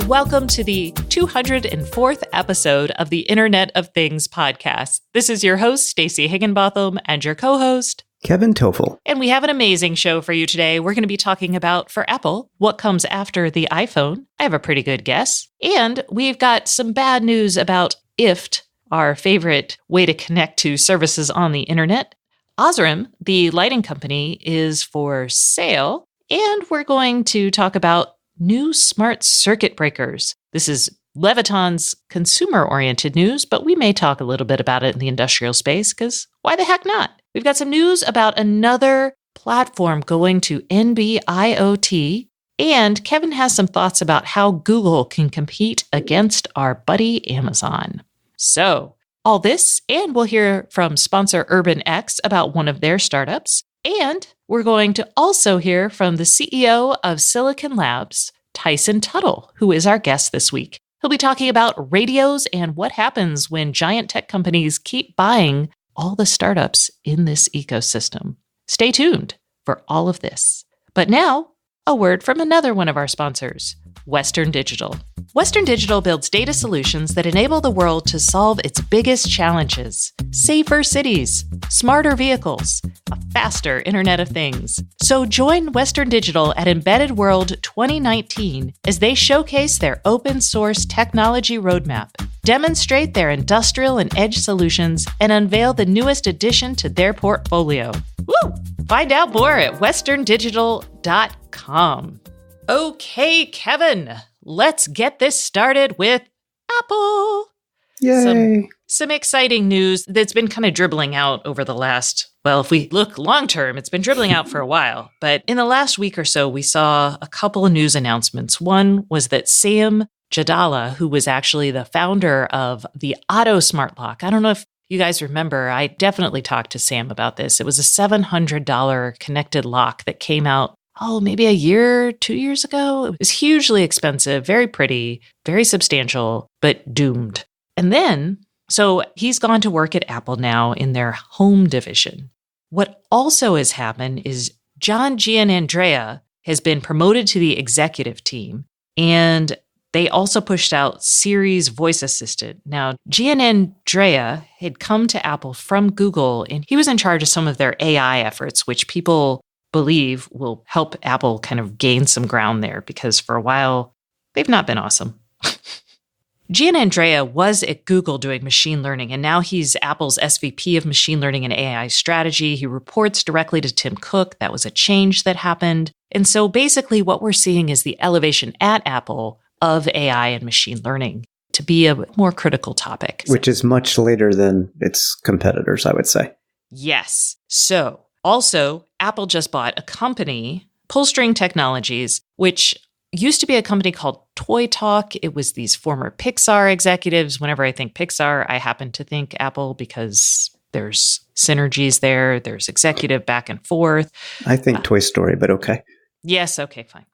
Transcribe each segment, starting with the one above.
welcome to the 204th episode of the Internet of Things podcast. This is your host, Stacey Higginbotham, and your co-host, Kevin Toffel. And we have an amazing show for you today. We're going to be talking about, for Apple, what comes after the iPhone. I have a pretty good guess. And we've got some bad news about Ift, our favorite way to connect to services on the internet. Osram, the lighting company, is for sale. And we're going to talk about new smart circuit breakers. This is Leviton's consumer-oriented news, but we may talk a little bit about it in the industrial space, because why the heck not? We've got some news about another platform going to NB-IoT, and Kevin has some thoughts about how Google can compete against our buddy Amazon. So, all this, and we'll hear from sponsor UrbanX about one of their startups, and we're going to also hear from the CEO of Silicon Labs, Tyson Tuttle, who is our guest this week. He'll be talking about radios and what happens when giant tech companies keep buying all the startups in this ecosystem. Stay tuned for all of this. But now, a word from another one of our sponsors, Western Digital. Western Digital builds data solutions that enable the world to solve its biggest challenges: safer cities, smarter vehicles, a faster Internet of Things. So join Western Digital at Embedded World 2019 as they showcase their open source technology roadmap, demonstrate their industrial and edge solutions, and unveil the newest addition to their portfolio. Woo! Find out more at westerndigital.com. Okay, Kevin, let's get this started with Apple. Yay. Some exciting news that's been kind of dribbling out over the last, well, if we look long term, it's been dribbling out for a while. But in the last week or so, we saw a couple of news announcements. One was that Sam Jadala, who was actually the founder of the Auto Smart Lock. I don't know if you guys remember, I definitely talked to Sam about this. It was a $700 connected lock that came out, maybe a year, 2 years ago. It was hugely expensive, very pretty, very substantial, but doomed. And then, so he's gone to work at Apple now in their home division. What also has happened is John Giannandrea has been promoted to the executive team, and they also pushed out Siri's voice assistant. Now, Giannandrea had come to Apple from Google, and he was in charge of some of their AI efforts, which people believe will help Apple kind of gain some ground there, because for a while, they've not been awesome. Giannandrea was at Google doing machine learning, and now he's Apple's SVP of machine learning and AI strategy. He reports directly to Tim Cook. That was a change that happened. And so basically what we're seeing is the elevation at Apple of AI and machine learning to be a more critical topic. Which is much later than its competitors, I would say. Yes. So also, Apple just bought a company, Pullstring Technologies, which used to be a company called Toy Talk. It was these former Pixar executives. Whenever I think Pixar, I happen to think Apple because there's synergies there. There's executive back and forth. I think Toy Story, but okay. Yes, okay, fine.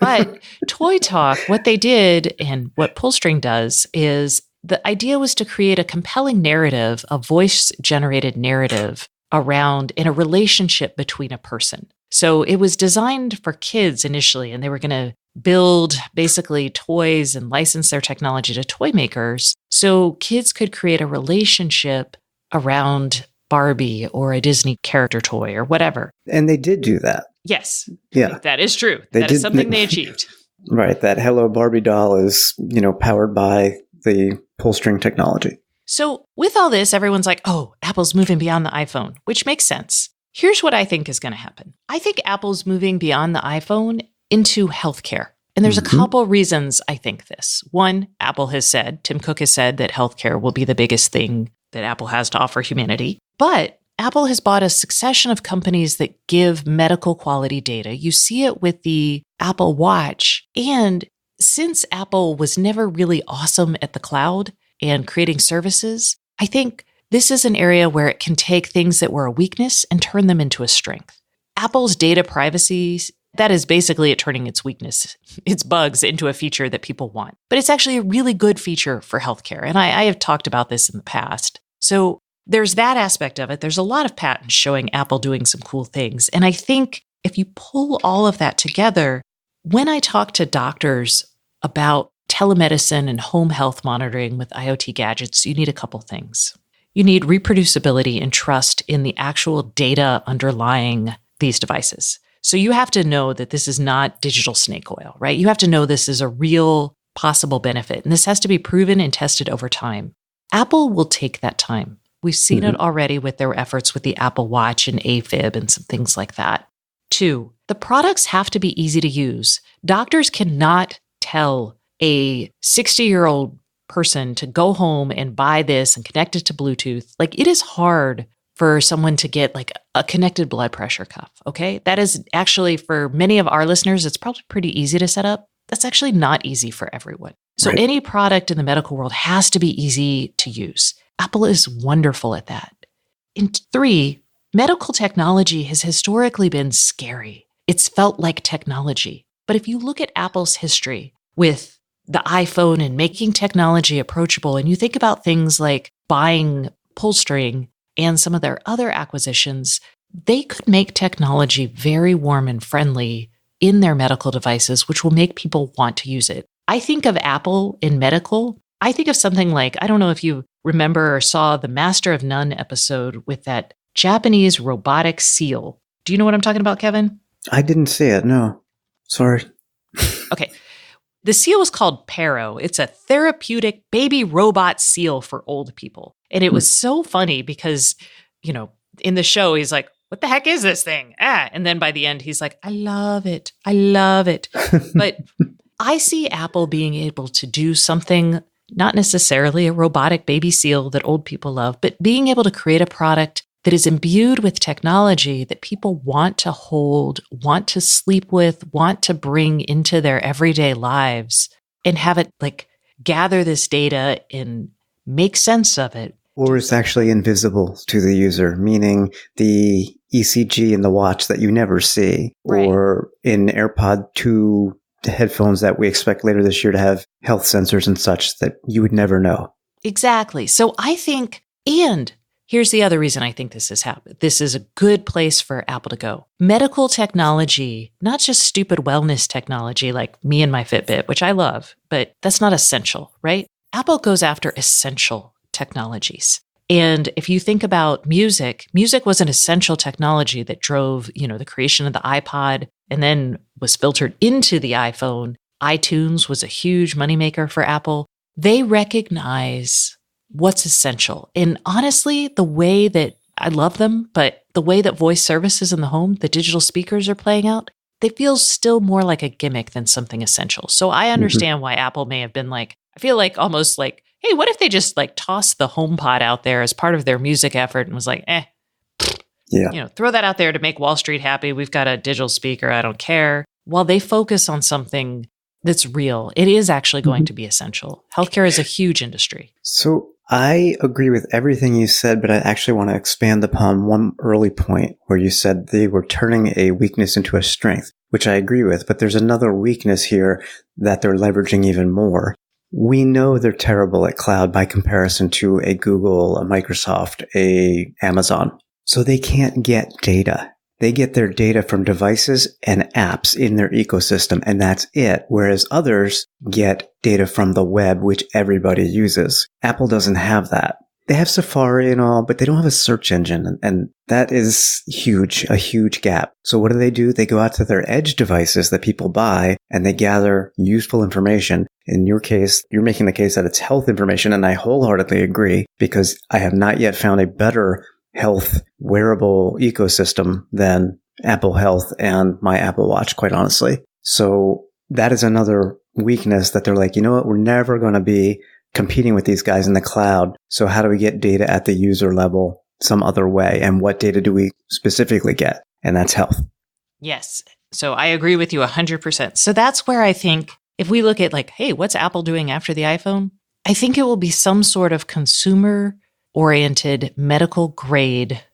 But Toy Talk, what they did and what Pullstring does is the idea was to create a compelling narrative, a voice-generated narrative around in a relationship between a person. So it was designed for kids initially, and they were going to build basically toys and license their technology to toy makers so kids could create a relationship around Barbie or a Disney character toy or whatever. And they did do that. Yes. Yeah. That is true. That is something they achieved. Right. That Hello Barbie doll is, powered by the Pullstring technology. So with all this, everyone's like, oh, Apple's moving beyond the iPhone, which makes sense. Here's what I think is going to happen. I think Apple's moving beyond the iPhone into healthcare. And there's a couple reasons I think this. One, Apple has said, Tim Cook has said that healthcare will be the biggest thing that Apple has to offer humanity. But Apple has bought a succession of companies that give medical quality data. You see it with the Apple Watch. And since Apple was never really awesome at the cloud and creating services, I think this is an area where it can take things that were a weakness and turn them into a strength. Apple's data privacy, that is basically it turning its weakness, its bugs, into a feature that people want. But it's actually a really good feature for healthcare. And I have talked about this in the past. So there's that aspect of it. There's a lot of patents showing Apple doing some cool things. And I think if you pull all of that together, when I talk to doctors about telemedicine and home health monitoring with IoT gadgets, you need a couple things. You need reproducibility and trust in the actual data underlying these devices. So you have to know that this is not digital snake oil, right? You have to know this is a real possible benefit. And this has to be proven and tested over time. Apple will take that time. We've seen it already with their efforts with the Apple Watch and AFib and some things like that. 2, the products have to be easy to use. Doctors cannot tell a 60-year-old person to go home and buy this and connect it to Bluetooth. Like, it is hard for someone to get like a connected blood pressure cuff, okay? That is actually, for many of our listeners, it's probably pretty easy to set up. That's actually not easy for everyone. So any product in the medical world has to be easy to use. Apple is wonderful at that. And 3, medical technology has historically been scary. It's felt like technology. But if you look at Apple's history with the iPhone and making technology approachable, and you think about things like buying pull string and some of their other acquisitions, they could make technology very warm and friendly in their medical devices, which will make people want to use it. I think of Apple in medical. I think of something like, I don't know if you remember or saw the Master of None episode with that Japanese robotic seal. Do you know what I'm talking about, Kevin? I didn't see it. No. Sorry. Okay. The seal was called Pero. It's a therapeutic baby robot seal for old people. And it was so funny because, in the show, he's like, what the heck is this thing? And then by the end, he's like, I love it. I love it. But I see Apple being able to do something, not necessarily a robotic baby seal that old people love, but being able to create a product that is imbued with technology that people want to hold, want to sleep with, want to bring into their everyday lives, and have it like gather this data and make sense of it. Or it's actually invisible to the user, meaning the ECG in the watch that you never see, or in AirPod 2 headphones that we expect later this year to have health sensors and such that you would never know. Exactly. So I think, and here's the other reason I think this has happened. This is a good place for Apple to go. Medical technology, not just stupid wellness technology like me and my Fitbit, which I love, but that's not essential, right? Apple goes after essential technologies. And if you think about music was an essential technology that drove, the creation of the iPod and then was filtered into the iPhone. iTunes was a huge moneymaker for Apple. They recognize what's essential. And honestly, the way that I love them, but the way that voice services in the home, the digital speakers are playing out, they feel still more like a gimmick than something essential. So I understand why Apple may have been like, I feel like almost like, hey, what if they just like tossed the HomePod out there as part of their music effort and was like, throw that out there to make Wall Street happy. We've got a digital speaker. I don't care. While they focus on something that's real, it is actually going to be essential. Healthcare is a huge industry. So I agree with everything you said, but I actually want to expand upon one early point where you said they were turning a weakness into a strength, which I agree with. But there's another weakness here that they're leveraging even more. We know they're terrible at cloud by comparison to a Google, a Microsoft, a Amazon. So they can't get data. They get their data from devices and apps in their ecosystem, and that's it. Whereas others get data from the web, which everybody uses. Apple doesn't have that. They have Safari and all, but they don't have a search engine, and that is a huge gap. So what do? They go out to their edge devices that people buy, and they gather useful information. In your case, you're making the case that it's health information, and I wholeheartedly agree, because I have not yet found a better health wearable ecosystem than Apple Health and my Apple Watch, quite honestly. So that is another weakness that they're like, you know what, we're never going to be competing with these guys in the cloud. So how do we get data at the user level some other way? And what data do we specifically get? And that's health. Yes. So I agree with you 100%. So that's where I think if we look at like, hey, what's Apple doing after the iPhone? I think it will be some sort of consumer-oriented medical grade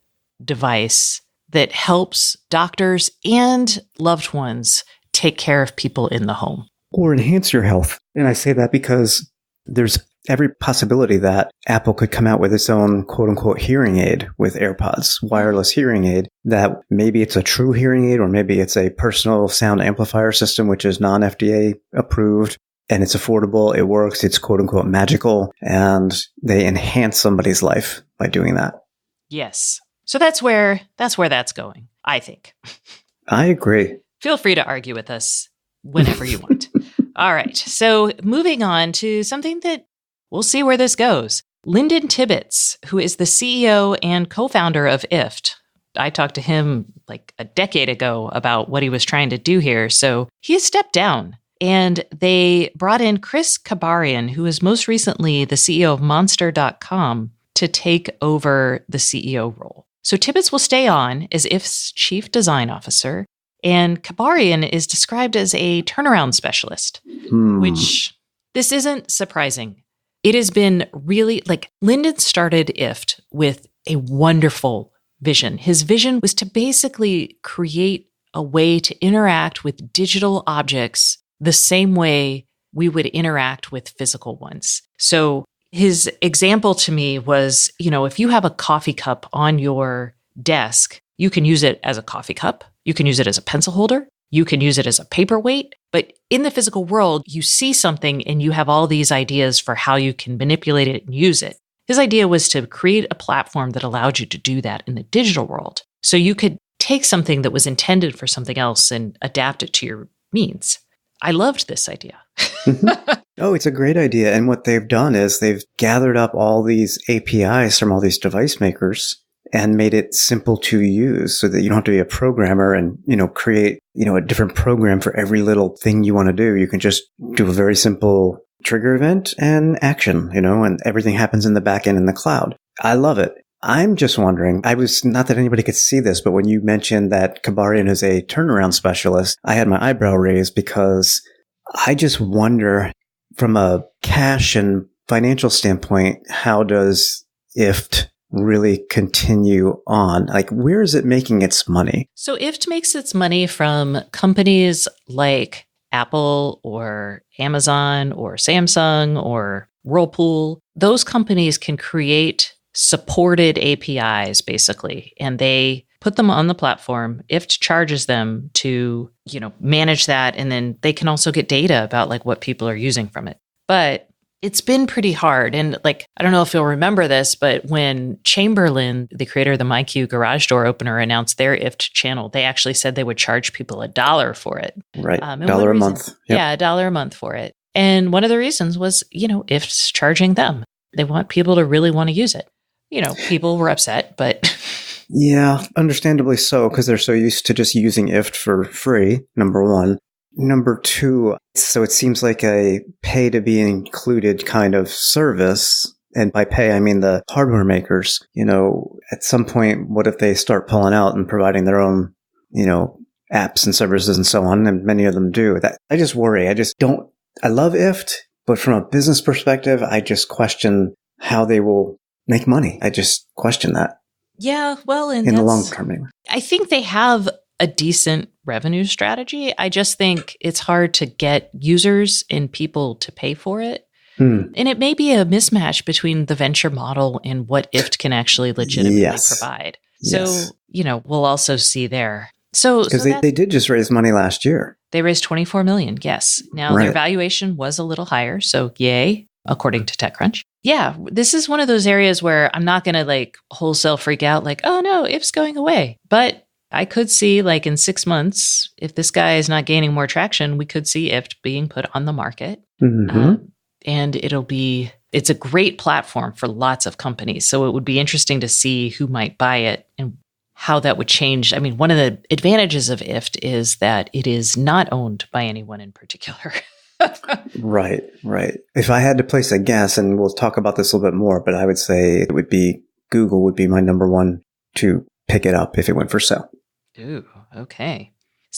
device that helps doctors and loved ones take care of people in the home. Or enhance your health. And I say that because there's every possibility that Apple could come out with its own quote-unquote hearing aid with AirPods, wireless hearing aid, that maybe it's a true hearing aid or maybe it's a personal sound amplifier system, which is non-FDA approved. and it's affordable, it works, it's quote unquote magical, and they enhance somebody's life by doing that. Yes. So that's where that's going, I think. I agree. Feel free to argue with us whenever you want. All right. So moving on to something that we'll see where this goes. Lyndon Tibbetts, who is the CEO and co-founder of IFT. I talked to him like a decade ago about what he was trying to do here. So he has stepped down, and they brought in Chris Kabarian, who is most recently the CEO of Monster.com, to take over the CEO role. So Tibbetts will stay on as IFT's chief design officer, and Kabarian is described as a turnaround specialist, which this isn't surprising. It has been really, like, Lyndon started IFT with a wonderful vision. His vision was to basically create a way to interact with digital objects the same way we would interact with physical ones. So his example to me was, if you have a coffee cup on your desk, you can use it as a coffee cup. You can use it as a pencil holder. You can use it as a paperweight. But in the physical world, you see something and you have all these ideas for how you can manipulate it and use it. His idea was to create a platform that allowed you to do that in the digital world. So you could take something that was intended for something else and adapt it to your means. I loved this idea. Oh, it's a great idea. And what they've done is they've gathered up all these APIs from all these device makers and made it simple to use so that you don't have to be a programmer and, create, a different program for every little thing you want to do. You can just do a very simple trigger event and action, and everything happens in the back end in the cloud. I love it. I'm just wondering, not that anybody could see this, but when you mentioned that Kabarian is a turnaround specialist, I had my eyebrow raised because I just wonder from a cash and financial standpoint, how does IFT really continue on? Like, where is it making its money? So IFT makes its money from companies like Apple or Amazon or Samsung or Whirlpool. Those companies can create supported APIs, basically, and they put them on the platform. IFT charges them to, manage that, and then they can also get data about like what people are using from it. But it's been pretty hard. And I don't know if you'll remember this, but when Chamberlain, the creator of the MyQ garage door opener, announced their IFT channel, they actually said they would charge people $1 for it. Right. $1 a month. Yep. Yeah, $1 a month for it. And one of the reasons was, IFT's charging them. They want people to really want to use it. People were upset, but... Yeah, understandably so, because they're so used to just using IFT for free, number one. Number two, so it seems like a pay to be included kind of service. And by pay, I mean the hardware makers. At some point, what if they start pulling out and providing their own, apps and services and so on? And many of them do. I just worry. I love IFT, but from a business perspective, I just question how they will make money. I just question that. Yeah, well, in the long term, anyway. I think they have a decent revenue strategy. I just think it's hard to get users and people to pay for it. And it may be a mismatch between the venture model and what IFT can actually legitimately provide. So, we'll also see there. Because they did just raise money last year. They raised $24 million, yes. Now, their valuation was a little higher, so yay, according to TechCrunch. Yeah, this is one of those areas where I'm not going to wholesale freak out oh no, IFT's going away. But I could see in 6 months, if this guy is not gaining more traction, we could see IFT being put on the market. Mm-hmm. And it's a great platform for lots of companies. So it would be interesting to see who might buy it and how that would change. I mean, one of the advantages of IFT is that it is not owned by anyone in particular. Right. If I had to place a guess, and we'll talk about this a little bit more, but I would say Google would be my number one to pick it up if it went for sale. Ooh, okay.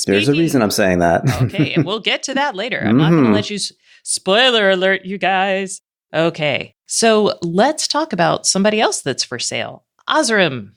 There's a reason I'm saying that. Okay, and we'll get to that later. I'm not going to let you... Spoiler alert, you guys. Okay, so let's talk about somebody else that's for sale. Osram,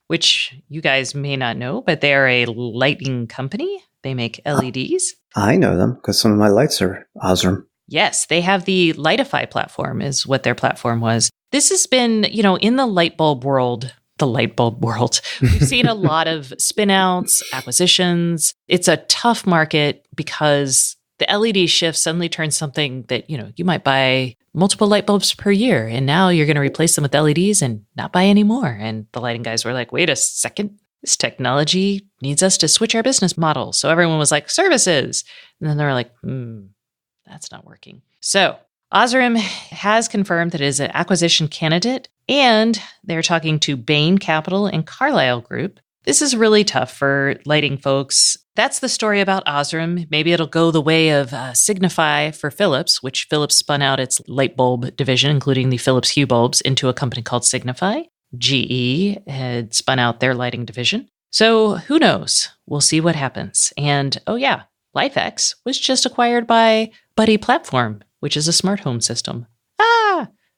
which you guys may not know, but they are a lighting company. They make LEDs. I know them because some of my lights are Osram. Yes, they have the Lightify platform is what their platform was. This has been, in the light bulb world, we've seen a lot of spin-outs, acquisitions. It's a tough market because the LED shift suddenly turns something that, you might buy multiple light bulbs per year. And now you're going to replace them with LEDs and not buy any more. And the lighting guys were like, wait a second. This technology needs us to switch our business model. So everyone was like, services. And then they were like, that's not working. So Osram has confirmed that it is an acquisition candidate, and they're talking to Bain Capital and Carlyle Group. This is really tough for lighting folks. That's the story about Osram. Maybe it'll go the way of Signify for Philips, which Philips spun out its light bulb division, including the Philips Hue bulbs, into a company called Signify. GE had spun out their lighting division. So who knows? We'll see what happens. And LifeX was just acquired by Buddy Platform, which is a smart home system.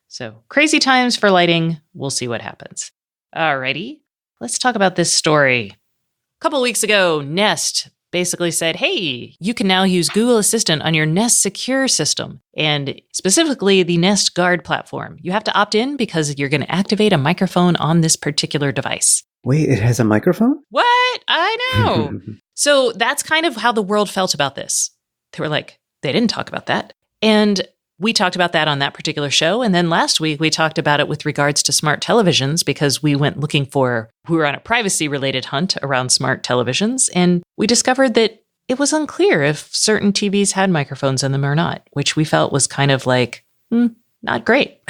So crazy times for lighting. We'll see what happens. Alrighty, let's talk about this story. A couple weeks ago, Nest basically said, hey, you can now use Google Assistant on your Nest Secure system, and specifically the Nest Guard platform. You have to opt in because you're going to activate a microphone on this particular device. Wait, it has a microphone? What? I know. So that's kind of how the world felt about this. They were like, they didn't talk about that. And we talked about that on that particular show. And then last week, we talked about it with regards to smart televisions because we were on a privacy-related hunt around smart televisions. And we discovered that it was unclear if certain TVs had microphones in them or not, which we felt was kind of like, not great.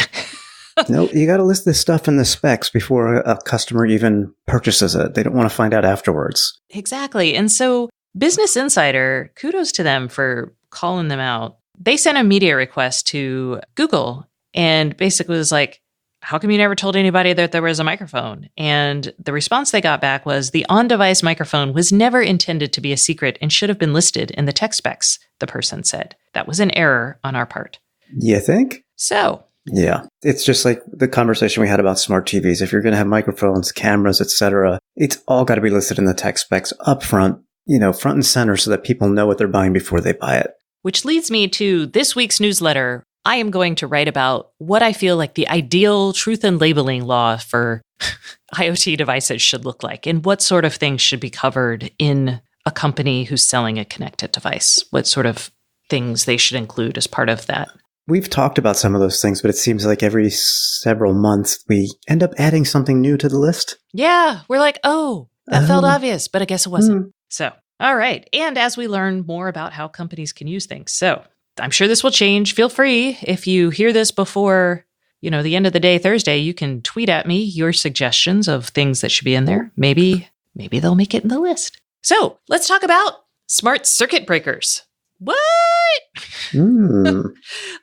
No, you got to list this stuff in the specs before a customer even purchases it. They don't want to find out afterwards. Exactly. And so Business Insider, kudos to them for calling them out. They sent a media request to Google and basically was like, how come you never told anybody that there was a microphone? And the response they got back was the on-device microphone was never intended to be a secret and should have been listed in the tech specs, the person said. That was an error on our part. You think? So. Yeah. It's just like the conversation we had about smart TVs. If you're going to have microphones, cameras, etc., it's all got to be listed in the tech specs up front, front and center so that people know what they're buying before they buy it. Which leads me to this week's newsletter. I am going to write about what I feel like the ideal truth in labeling law for IoT devices should look like and what sort of things should be covered in a company who's selling a connected device, what sort of things they should include as part of that. We've talked about some of those things, but it seems like every several months we end up adding something new to the list. Yeah, we're like, that felt obvious, but I guess it wasn't. So, all right. And as we learn more about how companies can use things. So I'm sure this will change. Feel free, if you hear this before, the end of the day, Thursday, you can tweet at me your suggestions of things that should be in there. Maybe they'll make it in the list. So let's talk about smart circuit breakers. What?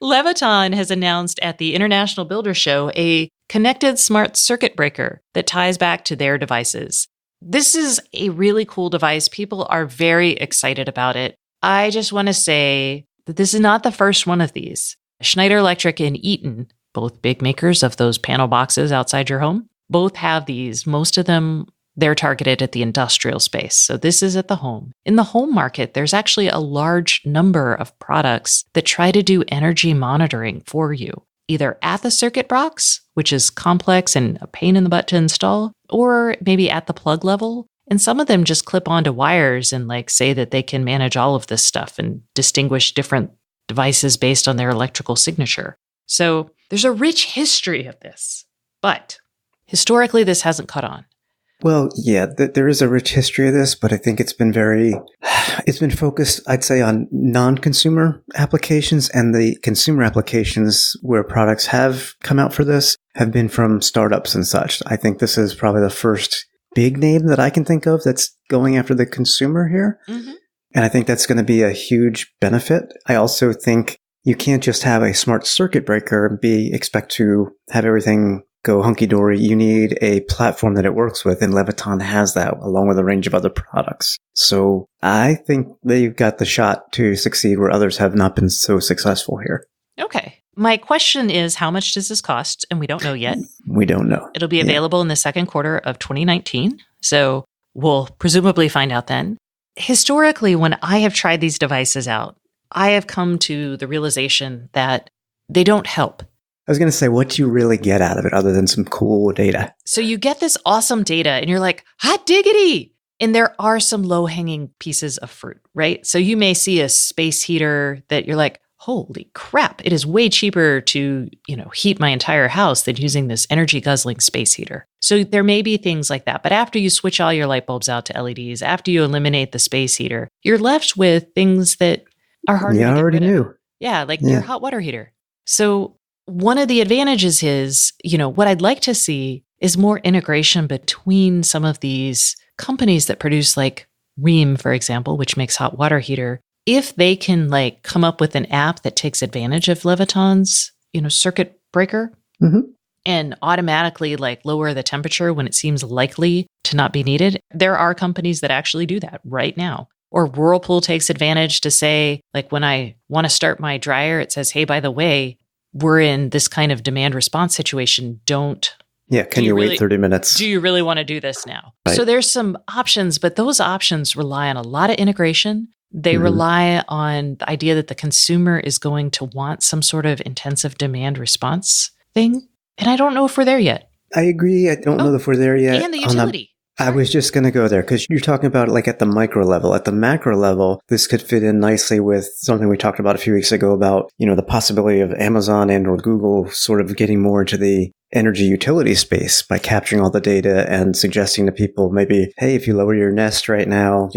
Leviton has announced at the International Builder Show a connected smart circuit breaker that ties back to their devices. This is a really cool device. People are very excited about it. I just want to say that this is not the first one of these. Schneider Electric and Eaton, both big makers of those panel boxes outside your home, both have these. Most of them, they're targeted at the industrial space. So this is at the home. In the home market, there's actually a large number of products that try to do energy monitoring for you, either at the circuit box, which is complex and a pain in the butt to install, or maybe at the plug level. And some of them just clip onto wires and say that they can manage all of this stuff and distinguish different devices based on their electrical signature. So there's a rich history of this, but historically this hasn't caught on. Well, yeah, there is a rich history of this, but I think it's been focused, I'd say, on non-consumer applications, and the consumer applications where products have come out for this have been from startups and such. I think this is probably the first big name that I can think of that's going after the consumer here. Mm-hmm. And I think that's going to be a huge benefit. I also think you can't just have a smart circuit breaker and expect to have everything go hunky-dory. You need a platform that it works with, and Leviton has that along with a range of other products. So I think they've got the shot to succeed where others have not been so successful here. Okay. My question is, how much does this cost? And we don't know yet. We don't know. It'll be available in the second quarter of 2019. So we'll presumably find out then. Historically, when I have tried these devices out, I have come to the realization that they don't help. I was going to say, what do you really get out of it other than some cool data? So you get this awesome data and you're like, hot diggity. And there are some low-hanging pieces of fruit, right? So you may see a space heater that you're like, holy crap, it is way cheaper to, heat my entire house than using this energy-guzzling space heater. So there may be things like that. But after you switch all your light bulbs out to LEDs, after you eliminate the space heater, you're left with things that are harder to get rid of. I already knew. Yeah, like your hot water heater. So one of the advantages is, what I'd like to see is more integration between some of these companies that produce like Rheem, for example, which makes hot water heater. If they can like come up with an app that takes advantage of Leviton's, circuit breaker and automatically like lower the temperature when it seems likely to not be needed. There are companies that actually do that right now. Or Whirlpool takes advantage to say, like when I want to start my dryer, it says, hey, by the way, we're in this kind of demand response situation. Can you wait 30 minutes? Do you really want to do this now? Right. So there's some options, but those options rely on a lot of integration. They rely on the idea that the consumer is going to want some sort of intensive demand response thing. And I don't know if we're there yet. I agree. I don't know if we're there yet. And the utility. I was just going to go there because you're talking about like at the micro level. At the macro level, this could fit in nicely with something we talked about a few weeks ago about, the possibility of Amazon and or Google sort of getting more into the energy utility space by capturing all the data and suggesting to people maybe, hey, if you lower your Nest right now,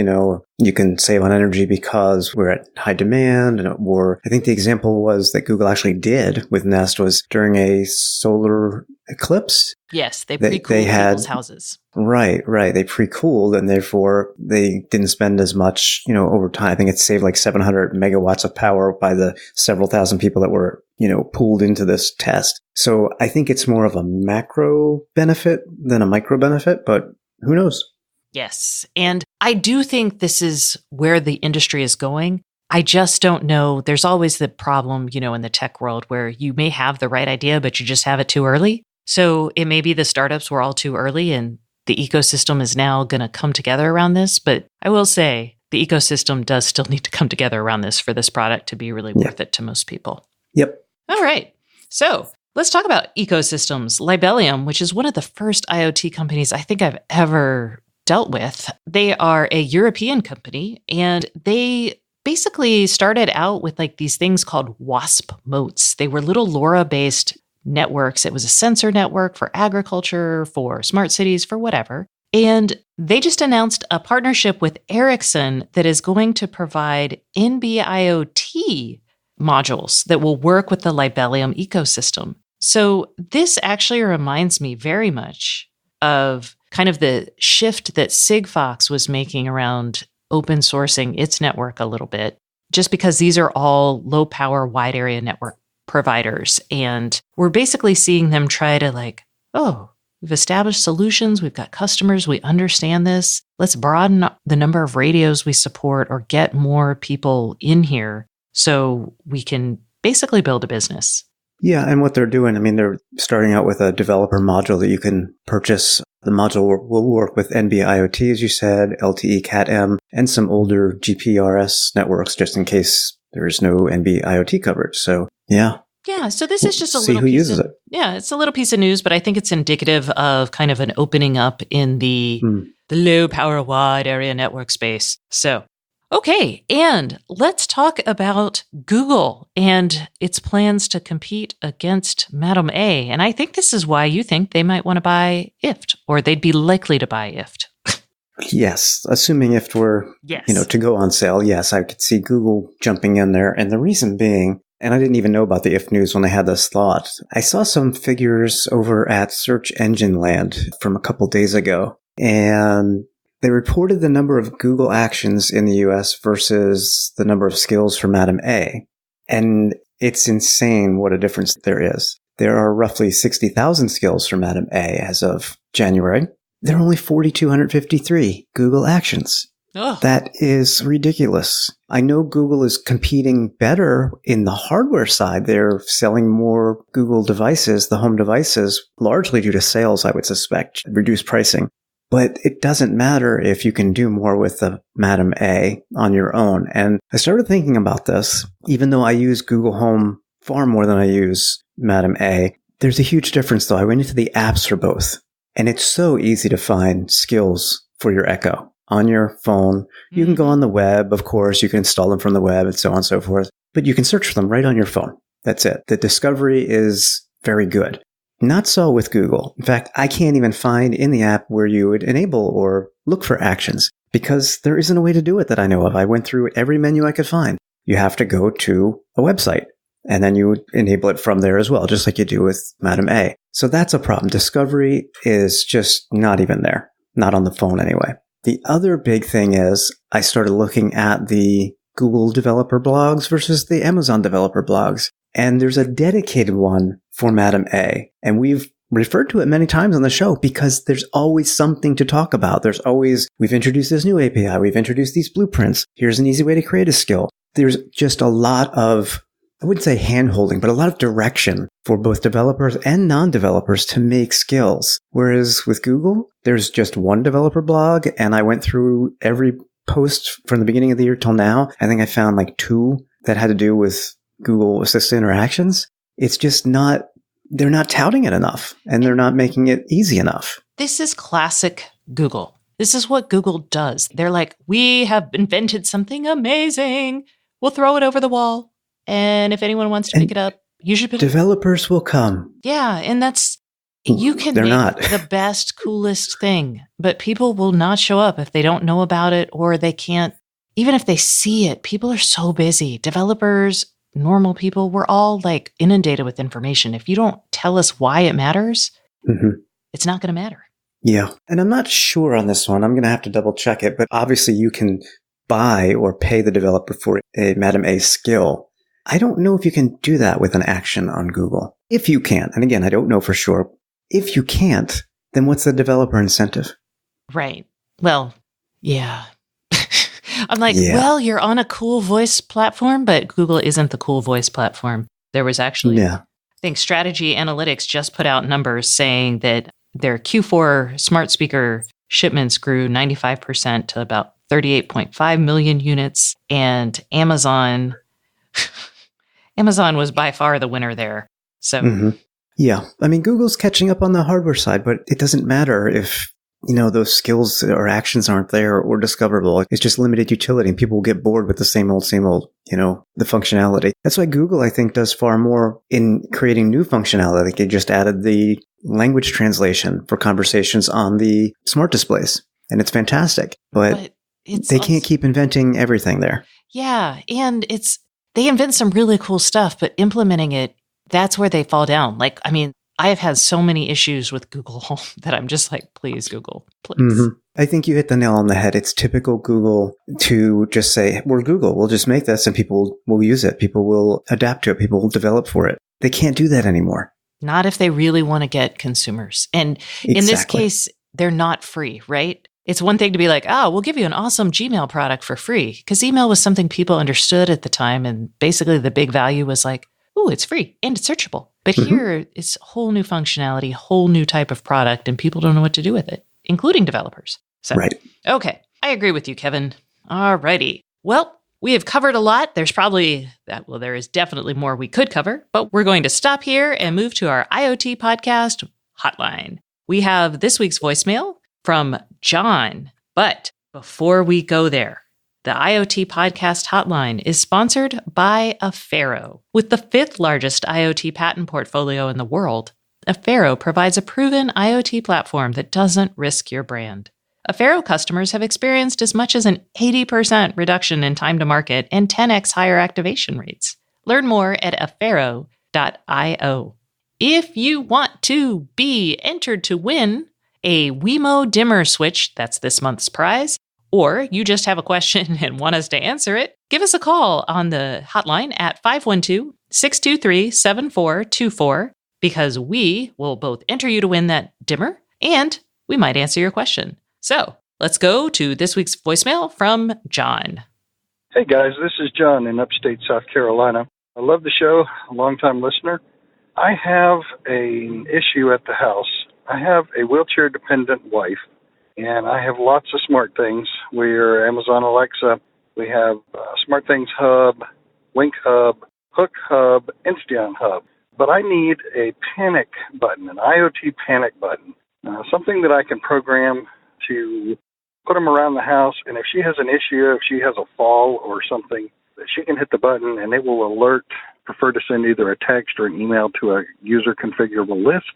you can save on energy because we're at high demand. Or I think the example was that Google actually did with Nest was during a solar eclipse. Yes, they pre-cooled people's houses. Right. They pre-cooled and therefore they didn't spend as much, over time. I think it saved like 700 megawatts of power by the several thousand people that were, pooled into this test. So I think it's more of a macro benefit than a micro benefit, but who knows? Yes. And I do think this is where the industry is going. I just don't know. There's always the problem, in the tech world where you may have the right idea, but you just have it too early. So it may be the startups were all too early and the ecosystem is now going to come together around this. But I will say the ecosystem does still need to come together around this for this product to be really worth it to most people. Yep. All right. So let's talk about ecosystems. Libelium, which is one of the first IoT companies I think I've ever dealt with. They are a European company and they basically started out with like these things called WASP moats. They were little LoRa-based networks. It was a sensor network for agriculture, for smart cities, for whatever. And they just announced a partnership with Ericsson that is going to provide NB-IoT modules that will work with the Libelium ecosystem. So this actually reminds me very much of kind of the shift that Sigfox was making around open sourcing its network a little bit, just because these are all low power, wide area network providers. And we're basically seeing them try to we've established solutions. We've got customers. We understand this. Let's broaden the number of radios we support or get more people in here so we can basically build a business. Yeah. And what they're doing, they're starting out with a developer module that you can purchase. The module will work with NB-IoT, as you said, LTE Cat-M, and some older GPRS networks just in case there's no NB-IoT coverage. So, yeah. Yeah, so this is just a see little who piece uses of, it. Yeah, it's a little piece of news, but I think it's indicative of kind of an opening up in the low power wide area network space. So, okay, and let's talk about Google and its plans to compete against Madam A. And I think this is why you think they might want to buy IFT, or they'd be likely to buy IFT. Yes, assuming IFT were, to go on sale, yes, I could see Google jumping in there. And the reason being, and I didn't even know about the IFT news when I had this thought, I saw some figures over at Search Engine Land from a couple days ago, and they reported the number of Google actions in the US versus the number of skills for Madam A. And it's insane what a difference there is. There are roughly 60,000 skills for Madam A as of January. There are only 4,253 Google actions. Ugh. That is ridiculous. I know Google is competing better in the hardware side. They're selling more Google devices, the home devices, largely due to sales, I would suspect, reduced pricing. But it doesn't matter if you can do more with the Madam A on your own. And I started thinking about this, even though I use Google Home far more than I use Madam A. There's a huge difference, though. I went into the apps for both. And it's so easy to find skills for your Echo. on your phone. You can go Mhm. on the web, of course. You can install them from the web and so on and so forth. But you can search for them right on your phone. That's it. The discovery is very good. Not so with Google. In fact, I can't even find in the app where you would enable or look for actions because there isn't a way to do it that I know of. I went through every menu I could find. You have to go to a website and then you would enable it from there as well, just like you do with Madam A. So that's a problem. Discovery is just not even there. Not on the phone anyway. The other big thing is I started looking at the Google developer blogs versus the Amazon developer blogs. And there's a dedicated one for Madam A. And we've referred to it many times on the show because there's always something to talk about. There's always, we've introduced this new API. We've introduced these blueprints. Here's an easy way to create a skill. There's just a lot of, I wouldn't say hand-holding, but a lot of direction for both developers and non-developers to make skills. Whereas with Google, there's just one developer blog, and I went through every post from the beginning of the year till now. I think I found like 2 that had to do with Google Assistant interactions. It's just not, they're not touting it enough, and they're not making it easy enough. This is classic Google. This is what Google does. They're like, we have invented something amazing. We'll throw it over the wall. And if anyone wants to pick it up, you should pick it up. Developers will come. Yeah, and that's, you can They're make not. the best, coolest thing, but people will not show up if they don't know about it or they can't, even if they see it. People are so busy. Developers, normal people, we're all like inundated with information. If you don't tell us why it matters, it's not going to matter. Yeah. And I'm not sure on this one. I'm going to have to double check it, but obviously you can buy or pay the developer for a Madam A skill. I don't know if you can do that with an action on Google. If you can, and again, I don't know for sure. If you can't, then what's the developer incentive? Right. Well, yeah. I'm like, well, you're on a cool voice platform, but Google isn't the cool voice platform. There was actually, I think Strategy Analytics just put out numbers saying that their Q4 smart speaker shipments grew 95% to about 38.5 million units. And Amazon was by far the winner there. So, yeah. I mean, Google's catching up on the hardware side, but it doesn't matter if, those skills or actions aren't there or discoverable. It's just limited utility and people will get bored with the same old, the functionality. That's why Google, I think, does far more in creating new functionality. Like they just added the language translation for conversations on the smart displays. And it's fantastic, but they can't keep inventing everything there. Yeah. And they invent some really cool stuff, but implementing it, that's where they fall down. Like, I mean, I have had so many issues with Google Home that I'm just like, please, Google, please. I think you hit the nail on the head. It's typical Google to just say, we're Google. We'll just make this and people will use it. People will adapt to it. People will develop for it. They can't do that anymore. Not if they really want to get consumers. And in this case, they're not free, right? It's one thing to be like, we'll give you an awesome Gmail product for free. Because email was something people understood at the time. And basically the big value was like, oh, it's free and it's searchable. But here it's whole new functionality, whole new type of product, and people don't know what to do with it, including developers. So, okay. I agree with you, Kevin. All righty. Well, we have covered a lot. There is definitely more we could cover, but we're going to stop here and move to our Iot Podcast Hotline. We have this week's voicemail from John. But before we go there, the Iot Podcast Hotline is sponsored by Affero. With the 5th largest IoT patent portfolio in the world, Affero provides a proven IoT platform that doesn't risk your brand. Affero customers have experienced as much as an 80% reduction in time to market and 10x higher activation rates. Learn more at affero.io. If you want to be entered to win a Wemo dimmer switch, that's this month's prize, or you just have a question and want us to answer it, give us a call on the hotline at 512-623-7424 because we will both enter you to win that dimmer and we might answer your question. So let's go to this week's voicemail from John. Hey guys, this is John in upstate South Carolina. I love the show, a longtime listener. I have an issue at the house. I have a wheelchair-dependent wife. And I have lots of Smartthings. We're Amazon Alexa. We have Smartthings Hub, Wink Hub, Hook Hub, Insteon Hub. But I need a panic button, an IoT panic button, something that I can program to put them around the house, and if she has an issue, if she has a fall or something, she can hit the button and it will alert. Prefer to send either a text or an email to a user configurable list.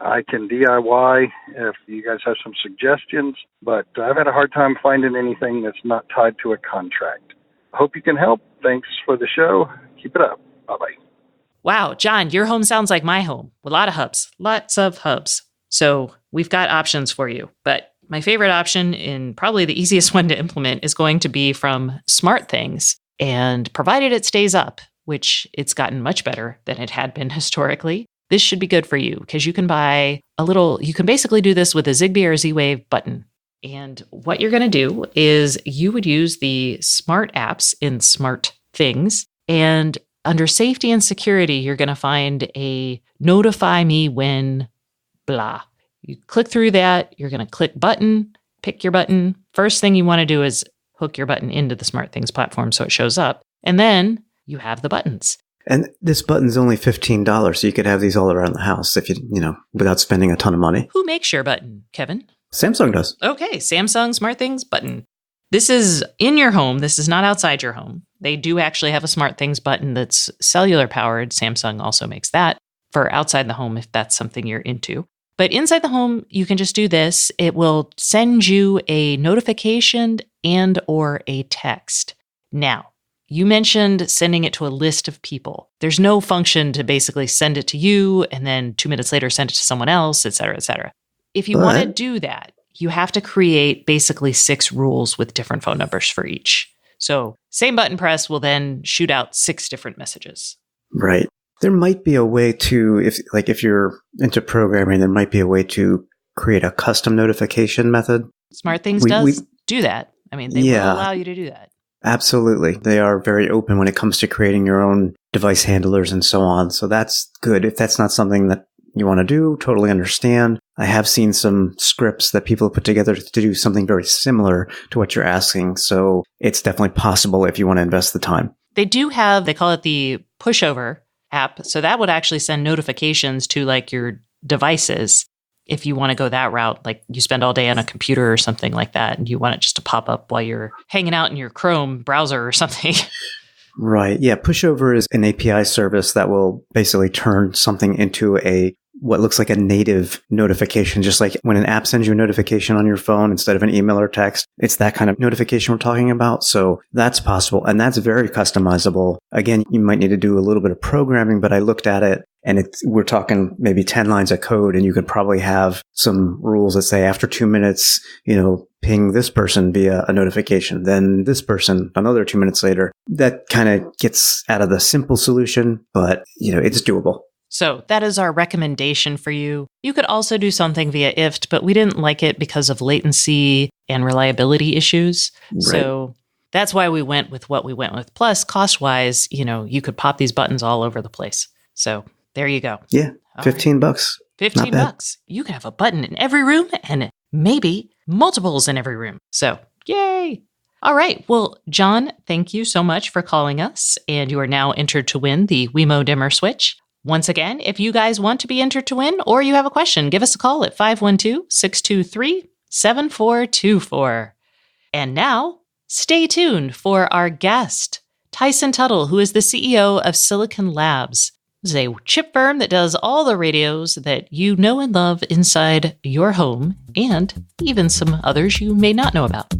I can DIY if you guys have some suggestions, but I've had a hard time finding anything that's not tied to a contract. I hope you can help. Thanks for the show. Keep it up. Bye-bye. Wow, John, your home sounds like my home. A lot of hubs, lots of hubs. So we've got options for you. But my favorite option, and probably the easiest one to implement, is going to be from Smartthings. And provided it stays up, which it's gotten much better than it had been historically, this should be good for you because you can you can basically do this with a Zigbee or Z-Wave button. And what you're going to do is you would use the smart apps in Smartthings, and under safety and security, you're going to find a notify me when blah. You click through that, you're going to click button, pick your button. First thing you want to do is hook your button into the Smartthings platform so it shows up. And then you have the buttons. And this button's only $15, so you could have these all around the house if without spending a ton of money. Who makes your button, Kevin? Samsung does. Okay, Samsung Smartthings button. This is in your home. This is not outside your home. They do actually have a Smartthings button that's cellular powered. Samsung also makes that for outside the home if that's something you're into. But inside the home, you can just do this. It will send you a notification and or a text. Now, you mentioned sending it to a list of people. There's no function to basically send it to you and then 2 minutes later send it to someone else, et cetera, et cetera. If you want to do that, you have to create basically 6 rules with different phone numbers for each. So same button press will then shoot out 6 different messages. Right. There might be a way to, if you're into programming, there might be a way to create a custom notification method. Smartthings does do that. I mean, they will allow you to do that. Absolutely. They are very open when it comes to creating your own device handlers and so on. So that's good. If that's not something that you want to do, totally understand. I have seen some scripts that people put together to do something very similar to what you're asking. So it's definitely possible if you want to invest the time. They do have, they call it the pushover app. So that would actually send notifications to like your devices. If you want to go that route, like you spend all day on a computer or something like that, and you want it just to pop up while you're hanging out in your Chrome browser or something. Right. Yeah. Pushover is an API service that will basically turn something into what looks like a native notification, just like when an app sends you a notification on your phone instead of an email or text. It's that kind of notification we're talking about. So that's possible. And that's very customizable. Again, you might need to do a little bit of programming, but I looked at it and we're talking maybe 10 lines of code, and you could probably have some rules that say after 2 minutes, ping this person via a notification, then this person another 2 minutes later. That kind of gets out of the simple solution, but it's doable. So that is our recommendation for you. You could also do something via IFT, but we didn't like it because of latency and reliability issues. Right. So that's why we went with what we went with. Plus, cost-wise, you could pop these buttons all over the place. So there you go. Yeah, $15. $15. You can have a button in every room and maybe multiples in every room. So yay. All right. Well, John, thank you so much for calling us. And you are now entered to win the Wemo dimmer switch. Once again, if you guys want to be entered to win or you have a question, give us a call at 512-623-7424. And now, stay tuned for our guest, Tyson Tuttle, who is the CEO of Silicon Labs. It's a chip firm that does all the radios that you know and love inside your home, and even some others you may not know about.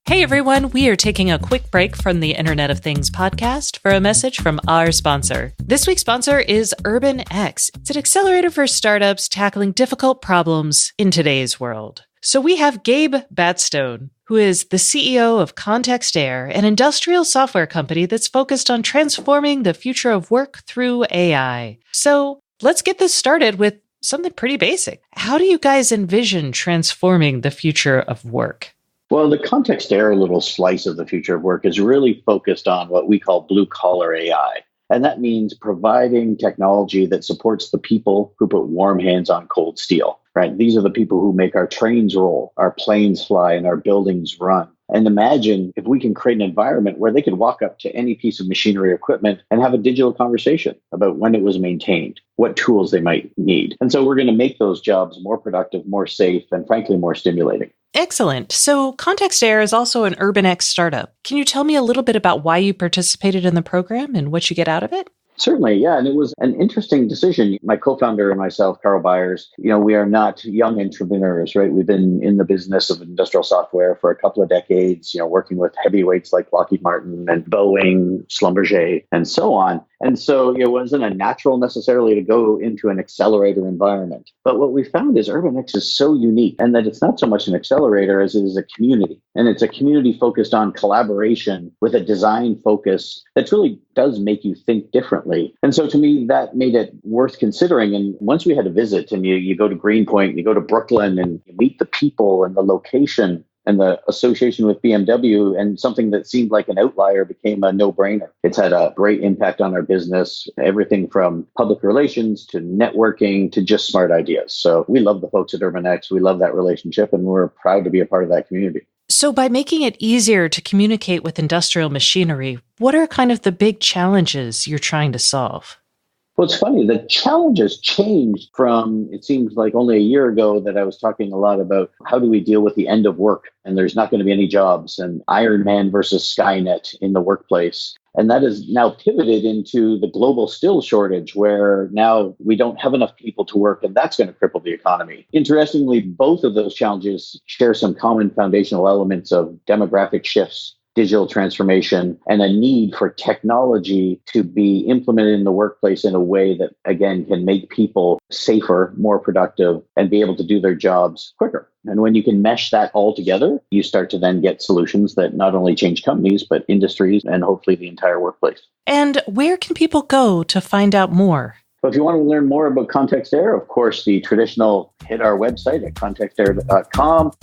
Hey everyone, we are taking a quick break from the Internet of Things podcast for a message from our sponsor. This week's sponsor is UrbanX. It's an accelerator for startups tackling difficult problems in today's world. So we have Gabe Batstone, who is the CEO of Context Air, an industrial software company that's focused on transforming the future of work through AI. So let's get this started with something pretty basic. How do you guys envision transforming the future of work? Well, the Context Air little slice of the future of work is really focused on what we call blue-collar AI. And that means providing technology that supports the people who put warm hands on cold steel, right? These are the people who make our trains roll, our planes fly, and our buildings run. And imagine if we can create an environment where they could walk up to any piece of machinery or equipment and have a digital conversation about when it was maintained, what tools they might need. And so we're going to make those jobs more productive, more safe, and frankly, more stimulating. Excellent. So Context Air is also an UrbanX startup. Can you tell me a little bit about why you participated in the program and what you get out of it? Certainly, yeah. And it was an interesting decision. My co-founder and myself, Carl Byers, we are not young entrepreneurs, right? We've been in the business of industrial software for a couple of decades, working with heavyweights like Lockheed Martin and Boeing, Schlumberger, and so on. And so it wasn't a natural necessarily to go into an accelerator environment. But what we found is UrbanX is so unique and that it's not so much an accelerator as it is a community. And it's a community focused on collaboration with a design focus that really does make you think differently. And so to me, that made it worth considering. And once we had a visit and you go to Greenpoint, you go to Brooklyn and you meet the people and the location and the association with BMW, and something that seemed like an outlier became a no-brainer. It's had a great impact on our business, everything from public relations to networking to just smart ideas. So we love the folks at UrbanX. We love that relationship, and we're proud to be a part of that community. So by making it easier to communicate with industrial machinery, what are kind of the big challenges you're trying to solve? Well, it's funny, the challenges changed from, it seems like only a year ago that I was talking a lot about how do we deal with the end of work and there's not going to be any jobs and Iron Man versus Skynet in the workplace. And that is now pivoted into the global skills shortage where now we don't have enough people to work and that's going to cripple the economy. Interestingly, both of those challenges share some common foundational elements of demographic shifts, digital transformation, and a need for technology to be implemented in the workplace in a way that, again, can make people safer, more productive, and be able to do their jobs quicker. And when you can mesh that all together, you start to then get solutions that not only change companies, but industries and hopefully the entire workplace. And where can people go to find out more? So if you want to learn more about Context Air, of course, the traditional hit our website at contextair.com.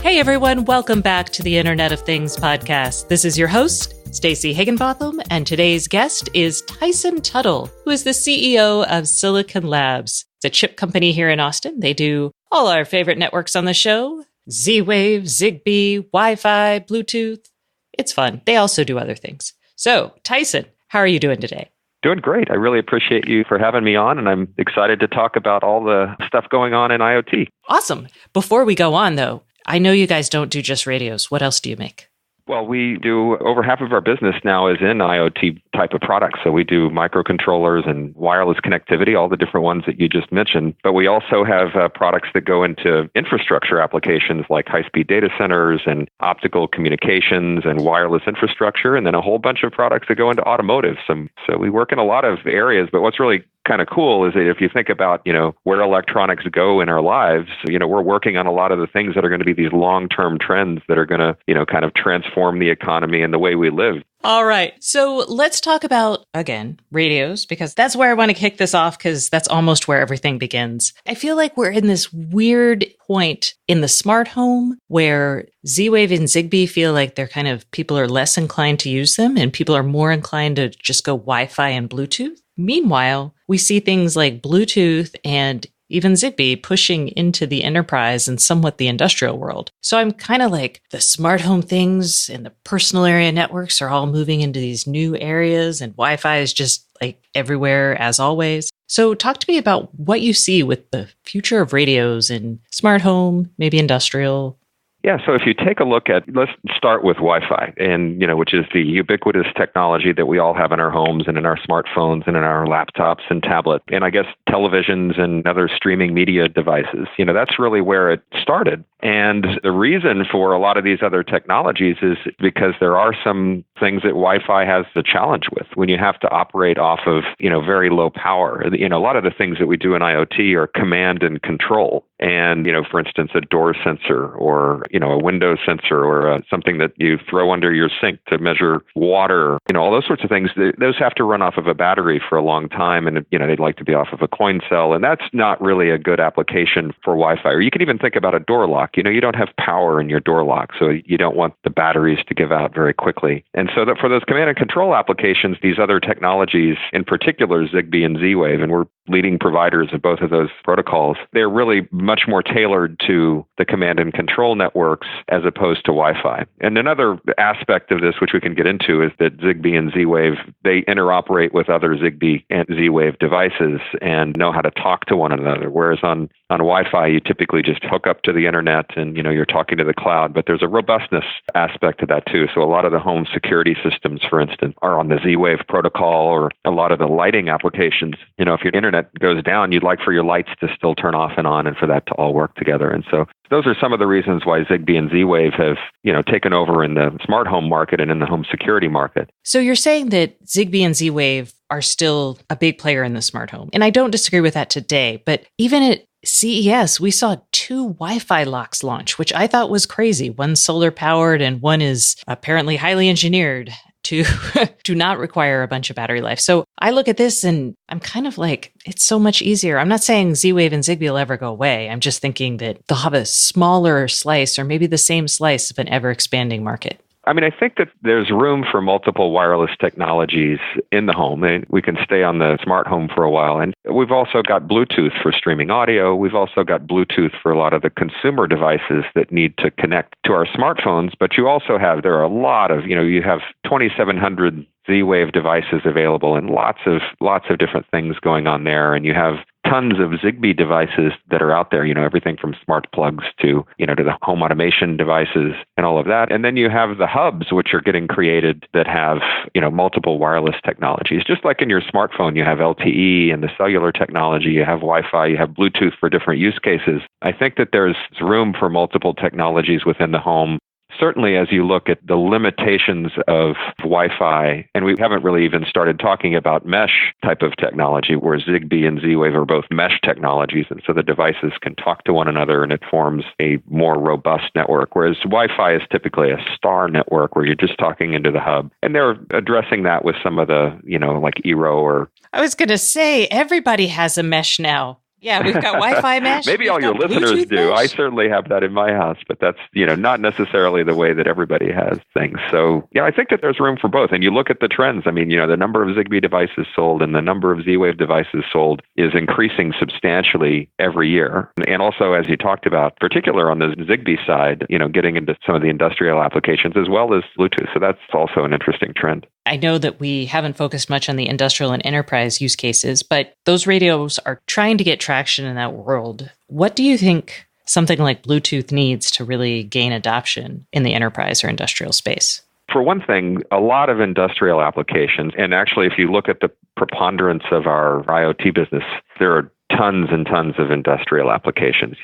Hey everyone, welcome back to the Internet of Things podcast. This is your host, Stacey Higginbotham, and today's guest is Tyson Tuttle, who is the CEO of Silicon Labs. It's a chip company here in Austin. They do all our favorite networks on the show, Z-Wave, Zigbee, Wi-Fi, Bluetooth. It's fun. They also do other things. So, Tyson, how are you doing today? Doing great. I really appreciate you for having me on, and I'm excited to talk about all the stuff going on in IoT. Awesome. Before we go on, though, I know you guys don't do just radios. What else do you make? Well, we do over half of our business now is in IoT type of products. So we do microcontrollers and wireless connectivity, all the different ones that you just mentioned. But we also have products that go into infrastructure applications like high-speed data centers and optical communications and wireless infrastructure, and then a whole bunch of products that go into automotive. So we work in a lot of areas, but what's really kind of cool is that if you think about, where electronics go in our lives, we're working on a lot of the things that are going to be these long-term trends that are going to, kind of transform the economy and the way we live. All right. So let's talk about, again, radios, because that's where I want to kick this off, because that's almost where everything begins. I feel like we're in this weird point in the smart home where Z-Wave and Zigbee feel like people are less inclined to use them and people are more inclined to just go Wi-Fi and Bluetooth. Meanwhile, we see things like Bluetooth and even Zigbee pushing into the enterprise and somewhat the industrial world. So I'm kind of like the smart home things and the personal area networks are all moving into these new areas and Wi-Fi is just like everywhere as always. So talk to me about what you see with the future of radios in smart home, maybe industrial. Yeah, so if you take a look at, let's start with Wi-Fi, and which is the ubiquitous technology that we all have in our homes and in our smartphones and in our laptops and tablets, and I guess televisions and other streaming media devices. That's really where it started. And the reason for a lot of these other technologies is because there are some things that Wi-Fi has the challenge with when you have to operate off of, very low power. A lot of the things that we do in IoT are command and control. And, for instance, a door sensor or, a window sensor or something that you throw under your sink to measure water, all those sorts of things, those have to run off of a battery for a long time. And, they'd like to be off of a coin cell. And that's not really a good application for Wi-Fi. Or you can even think about a door lock. You don't have power in your door lock, so you don't want the batteries to give out very quickly. And so that for those command and control applications, these other technologies, in particular Zigbee and Z-Wave, and we're leading providers of both of those protocols, they're really much more tailored to the command and control networks as opposed to Wi-Fi. And another aspect of this, which we can get into, is that Zigbee and Z-Wave, they interoperate with other Zigbee and Z-Wave devices and know how to talk to one another. Whereas on Wi-Fi, you typically just hook up to the internet and, you're talking to the cloud, but there's a robustness aspect to that too. So a lot of the home security systems, for instance, are on the Z-Wave protocol, or a lot of the lighting applications. If your internet goes down, you'd like for your lights to still turn off and on and for that to all work together. And so those are some of the reasons why Zigbee and Z-Wave have, taken over in the smart home market and in the home security market. So you're saying that Zigbee and Z-Wave are still a big player in the smart home. And I don't disagree with that today, but even at CES, we saw 2 Wi-Fi locks launch, which I thought was crazy. One's solar powered and one is apparently highly engineered to not require a bunch of battery life. So I look at this and I'm kind of like, it's so much easier. I'm not saying Z-Wave and Zigbee will ever go away. I'm just thinking that they'll have a smaller slice or maybe the same slice of an ever expanding market. I think that there's room for multiple wireless technologies in the home, and we can stay on the smart home for a while. And we've also got Bluetooth for streaming audio. We've also got Bluetooth for a lot of the consumer devices that need to connect to our smartphones. But there are a lot of, you have 2,700 Z-Wave devices available and lots of different things going on there. And you have tons of Zigbee devices that are out there, everything from smart plugs to the home automation devices and all of that. And then you have the hubs, which are getting created that have, multiple wireless technologies. Just like in your smartphone, you have LTE and the cellular technology, you have Wi-Fi, you have Bluetooth for different use cases. I think that there's room for multiple technologies within the home. Certainly, as you look at the limitations of Wi-Fi, and we haven't really even started talking about mesh type of technology, where Zigbee and Z-Wave are both mesh technologies, and so the devices can talk to one another and it forms a more robust network, whereas Wi-Fi is typically a star network where you're just talking into the hub. And they're addressing that with some of the, like Eero or... I was going to say, everybody has a mesh now. Yeah, we've got Wi-Fi mesh. Maybe all your listeners Bluetooth do. mesh. I certainly have that in my house, but that's, not necessarily the way that everybody has things. So, I think that there's room for both. And you look at the trends. The number of Zigbee devices sold and the number of Z-Wave devices sold is increasing substantially every year. And also, as you talked about, particular on the Zigbee side, getting into some of the industrial applications as well as Bluetooth. So that's also an interesting trend. I know that we haven't focused much on the industrial and enterprise use cases, but those radios are trying to get traction in that world. What do you think something like Bluetooth needs to really gain adoption in the enterprise or industrial space? For one thing, a lot of industrial applications, and actually if you look at the preponderance of our IoT business, there are tons and tons of industrial applications,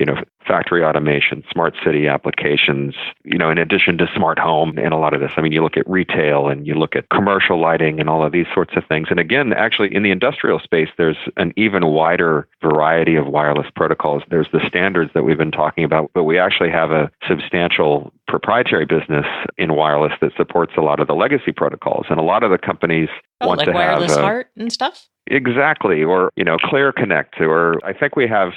factory automation, smart city applications, in addition to smart home and a lot of this. You look at retail and you look at commercial lighting and all of these sorts of things. And again, actually in the industrial space, there's an even wider variety of wireless protocols. There's the standards that we've been talking about, but we actually have a substantial proprietary business in wireless that supports a lot of the legacy protocols. And a lot of the companies want like to have wireless HART and stuff? Exactly. Or, Clear Connect, or I think we have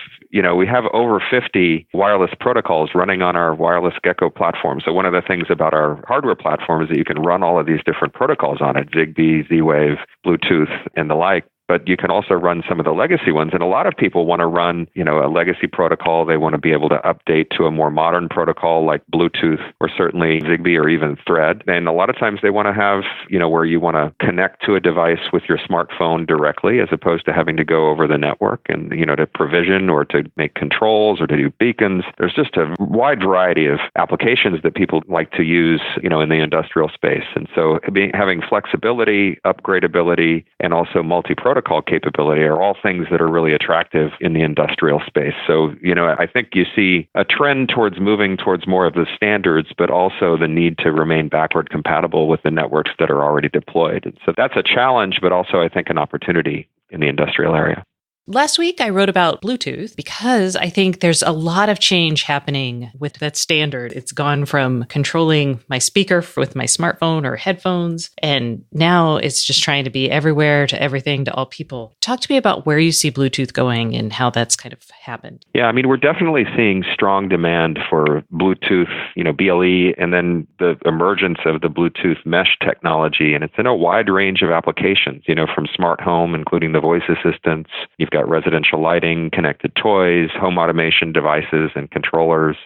over 50 wireless protocols running on our wireless Gecko platform. So one of the things about our hardware platform is that you can run all of these different protocols on it, Zigbee, Z-Wave, Bluetooth, and the like. But you can also run some of the legacy ones. And a lot of people want to run, a legacy protocol. They want to be able to update to a more modern protocol like Bluetooth or certainly Zigbee or even Thread. And a lot of times they want to have, where you want to connect to a device with your smartphone directly as opposed to having to go over the network and, to provision or to make controls or to do beacons. There's just a wide variety of applications that people like to use, in the industrial space. And so having flexibility, upgradability, and also multi-protocol capability are all things that are really attractive in the industrial space. So, I think you see a trend towards moving towards more of the standards, but also the need to remain backward compatible with the networks that are already deployed. And so that's a challenge, but also I think an opportunity in the industrial area. Last week, I wrote about Bluetooth because I think there's a lot of change happening with that standard. It's gone from controlling my speaker with my smartphone or headphones, and now it's just trying to be everywhere to everything to all people. Talk to me about where you see Bluetooth going and how that's kind of happened. Yeah, we're definitely seeing strong demand for Bluetooth, BLE, and then the emergence of the Bluetooth mesh technology. And it's in a wide range of applications, from smart home, including the voice assistants. You've got residential lighting, connected toys, home automation devices and controllers.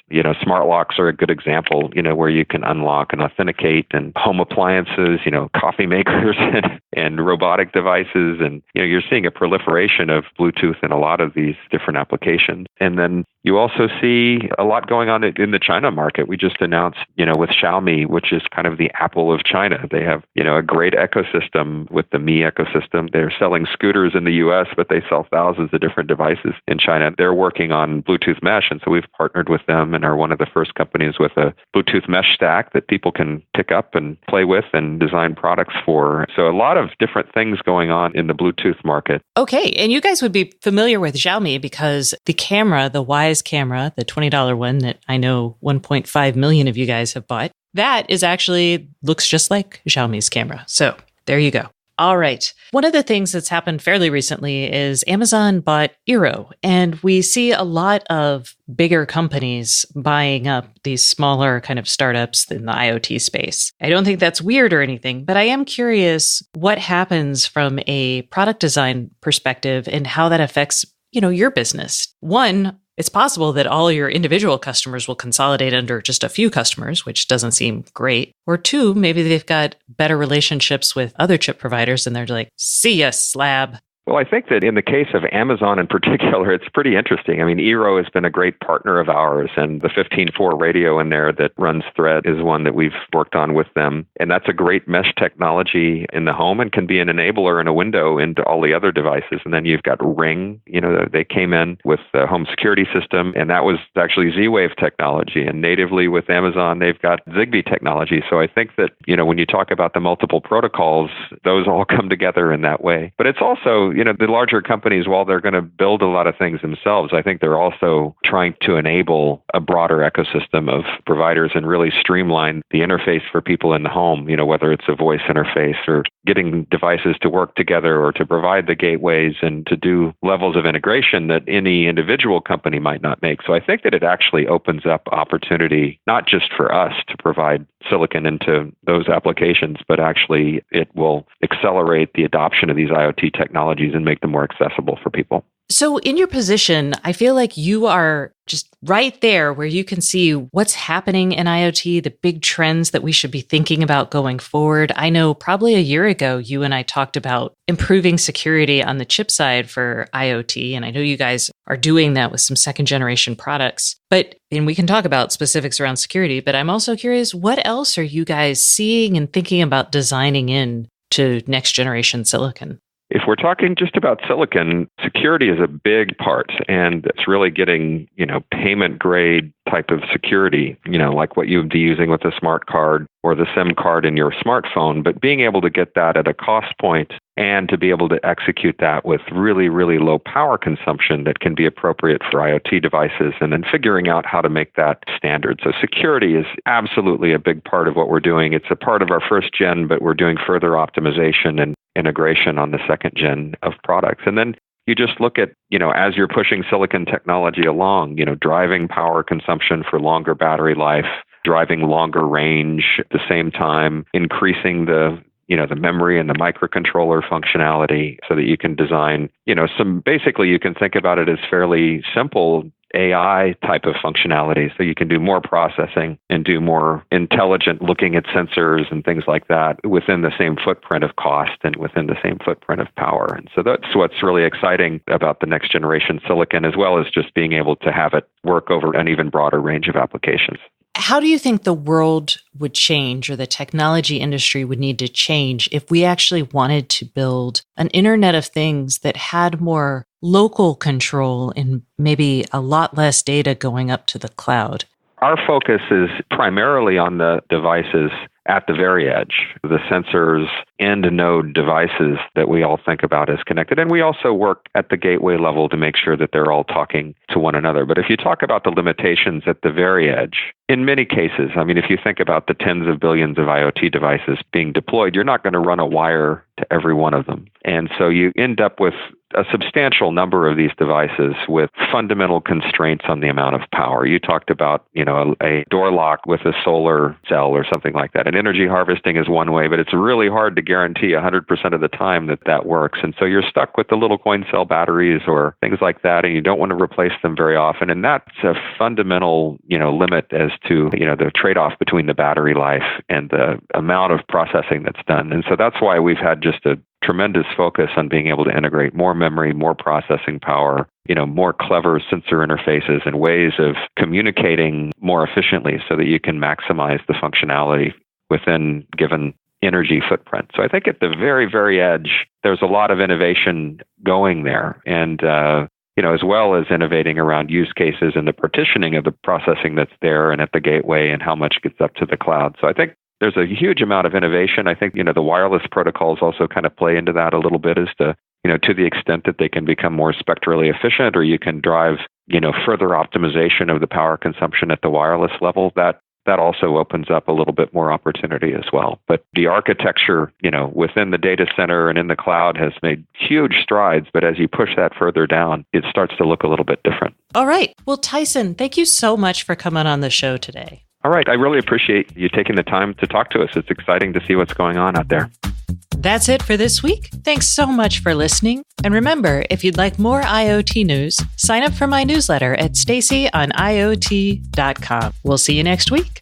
Smart locks are a good example, where you can unlock and authenticate, and home appliances, coffee makers and robotic devices. And, you're seeing a proliferation of Bluetooth in a lot of these different applications. And then you also see a lot going on in the China market. We just announced, with Xiaomi, which is kind of the Apple of China. They have, a great ecosystem with the Mi ecosystem. They're selling scooters in the US, but they sell thousands of different devices in China. They're working on Bluetooth mesh. And so we've partnered with them and are one of the first companies with a Bluetooth mesh stack that people can pick up and play with and design products for. So a lot of different things going on in the Bluetooth market. Okay. And you guys would be familiar with Xiaomi because the camera, the Wise camera, the $20 one that I know 1.5 million of you guys have bought, that is actually looks just like Xiaomi's camera. So there you go. All right. One of the things that's happened fairly recently is Amazon bought Eero, and we see a lot of bigger companies buying up these smaller kind of startups in the IoT space. I don't think that's weird or anything, but I am curious what happens from a product design perspective and how that affects, your business. One, it's possible that all your individual customers will consolidate under just a few customers, which doesn't seem great. Or two, maybe they've got better relationships with other chip providers and they're like, see ya, slab. Well, I think that in the case of Amazon in particular, it's pretty interesting. I mean, Eero has been a great partner of ours, and the 15.4 radio in there that runs Thread is one that we've worked on with them. And that's a great mesh technology in the home and can be an enabler and a window into all the other devices. And then you've got Ring, they came in with the home security system, and that was actually Z-Wave technology. And natively with Amazon, they've got Zigbee technology. So I think that, when you talk about the multiple protocols, those all come together in that way. But it's also, the larger companies, while they're going to build a lot of things themselves, I think they're also trying to enable a broader ecosystem of providers and really streamline the interface for people in the home, whether it's a voice interface or getting devices to work together or to provide the gateways and to do levels of integration that any individual company might not make. So I think that it actually opens up opportunity, not just for us to provide silicon into those applications, but actually it will accelerate the adoption of these IoT technologies and make them more accessible for people. So in your position, I feel like you are just right there where you can see what's happening in IoT, the big trends that we should be thinking about going forward. I know probably a year ago, you and I talked about improving security on the chip side for IoT. And I know you guys are doing that with some second generation products. And we can talk about specifics around security, but I'm also curious, what else are you guys seeing and thinking about designing in to next generation silicon? If we're talking just about silicon, security is a big part, and it's really getting, payment grade type of security, like what you would be using with a smart card or the SIM card in your smartphone, but being able to get that at a cost point and to be able to execute that with really, really low power consumption that can be appropriate for IoT devices, and then figuring out how to make that standard. So security is absolutely a big part of what we're doing. It's a part of our first gen, but we're doing further optimization and integration on the second gen of products. And then you just look at, as you're pushing silicon technology along, driving power consumption for longer battery life, driving longer range at the same time, increasing the memory and the microcontroller functionality so that you can design, basically you can think about it as fairly simple AI type of functionality. So you can do more processing and do more intelligent looking at sensors and things like that within the same footprint of cost and within the same footprint of power. And so that's what's really exciting about the next generation silicon, as well as just being able to have it work over an even broader range of applications. How do you think the world would change, or the technology industry would need to change, if we actually wanted to build an Internet of Things that had more local control and maybe a lot less data going up to the cloud? Our focus is primarily on the devices at the very edge, the sensors, end node devices that we all think about as connected. And we also work at the gateway level to make sure that they're all talking to one another. But if you talk about the limitations at the very edge, in many cases, if you think about the tens of billions of IoT devices being deployed, you're not going to run a wire to every one of them. And so you end up with a substantial number of these devices with fundamental constraints on the amount of power. You talked about, a door lock with a solar cell or something like that. And energy harvesting is one way, but it's really hard to guarantee 100% of the time that works. And so you're stuck with the little coin cell batteries or things like that, and you don't want to replace them very often. And that's a fundamental, limit as to, the trade-off between the battery life and the amount of processing that's done. And so that's why we've had just a tremendous focus on being able to integrate more memory, more processing power, more clever sensor interfaces and ways of communicating more efficiently so that you can maximize the functionality within given energy footprint. So I think at the very, very edge, there's a lot of innovation going there. And, as well as innovating around use cases and the partitioning of the processing that's there and at the gateway and how much gets up to the cloud. So I think there's a huge amount of innovation. I think, the wireless protocols also kind of play into that a little bit as to, to the extent that they can become more spectrally efficient, or you can drive, further optimization of the power consumption at the wireless level. That also opens up a little bit more opportunity as well. But the architecture, within the data center and in the cloud has made huge strides. But as you push that further down, it starts to look a little bit different. All right. Well, Tyson, thank you so much for coming on the show today. All right. I really appreciate you taking the time to talk to us. It's exciting to see what's going on out there. That's it for this week. Thanks so much for listening. And remember, if you'd like more IoT news, sign up for my newsletter at stacyoniot.com. We'll see you next week.